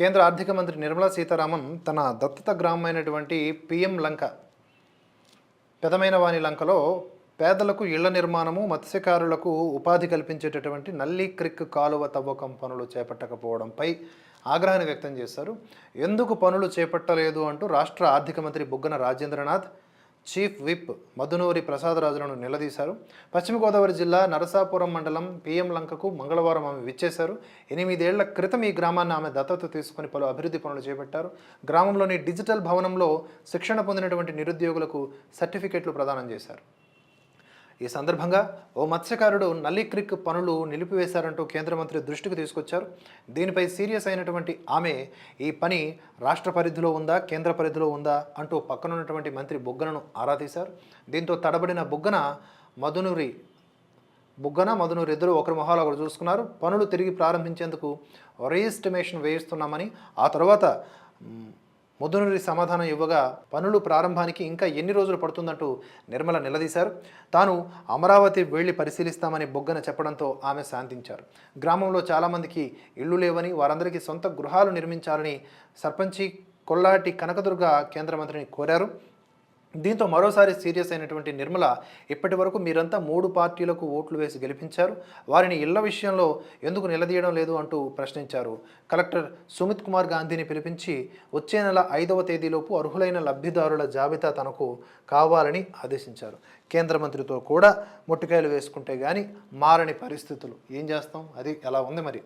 కేంద్ర ఆర్థిక మంత్రి నిర్మలా సీతారామన్ తన దత్తత గ్రామమైనటువంటి పిఎం లంక పెదమైన లంకలో పేదలకు ఇళ్ల నిర్మాణము, మత్స్యకారులకు ఉపాధి కల్పించేటటువంటి నల్లి క్రిక్ కాలువ తవ్వకం పనులు చేపట్టకపోవడంపై ఆగ్రహాన్ని వ్యక్తం చేశారు. ఎందుకు పనులు చేపట్టలేదు అంటూ రాష్ట్ర ఆర్థిక మంత్రి బుగ్గన రాజేంద్రనాథ్ చీఫ్ విప్ మధునూరి ప్రసాదరాజులను నిలదీశారు. పశ్చిమ గోదావరి జిల్లా నరసాపురం మండలం పిఎం లంకకు మంగళవారం ఆమె విచ్చేశారు. 8 ఏళ్ల క్రితం ఈ గ్రామాన్ని ఆమె దత్తత తీసుకుని పలు అభివృద్ధి పనులు చేపట్టారు. గ్రామంలోని డిజిటల్ భవనంలో శిక్షణ పొందినటువంటి నిరుద్యోగులకు సర్టిఫికెట్లు ప్రదానం చేశారు. ఈ సందర్భంగా ఓ మత్స్యకారుడు నల్లి క్రిక్ పనులు నిలిపివేశారంటూ కేంద్ర మంత్రి దృష్టికి తీసుకొచ్చారు. దీనిపై సీరియస్ అయినటువంటి ఆమె ఈ పని రాష్ట్ర పరిధిలో ఉందా, కేంద్ర పరిధిలో ఉందా అంటూ పక్కనున్నటువంటి మంత్రి బుగ్గనను ఆరా తీశారు. దీంతో తడబడిన బుగ్గన మధునూరి ఇద్దరు ఒకరి మొహాలు ఒకరు చూసుకున్నారు. పనులు తిరిగి ప్రారంభించేందుకు రీఎస్టిమేషన్ వేయిస్తున్నామని, ఆ తర్వాత మధునూరి సమాధానం ఇవ్వగా పనులు ప్రారంభానికి ఇంకా ఎన్ని రోజులు పడుతుందంటూ నిర్మల నిలదీశారు. తాను అమరావతి వెళ్లి పరిశీలిస్తామని బొగ్గన చెప్పడంతో ఆమె శాంతించారు. గ్రామంలో చాలామందికి ఇళ్లు లేవని, వారందరికీ సొంత గృహాలు నిర్మించాలని సర్పంచి కొల్లాటి కనకదుర్గ కేంద్ర మంత్రిని కోరారు. దీంతో మరోసారి సీరియస్ అయినటువంటి నిర్మల, ఇప్పటి వరకు మీరంతా 3 పార్టీలకు ఓట్లు వేసి గెలిపించారు, వారిని ఇళ్ల విషయంలో ఎందుకు నిలదీయడం లేదు అంటూ ప్రశ్నించారు. కలెక్టర్ సుమిత్ కుమార్ గాంధీని పిలిపించి వచ్చే నెల 5వ తేదీలోపు అర్హులైన లబ్ధిదారుల జాబితా తనకు కావాలని ఆదేశించారు. కేంద్ర మంత్రితో కూడా ముట్టికాయలు వేసుకుంటే కానీ మారని పరిస్థితులు. ఏం చేస్తాం, అది ఎలా ఉంది మరి.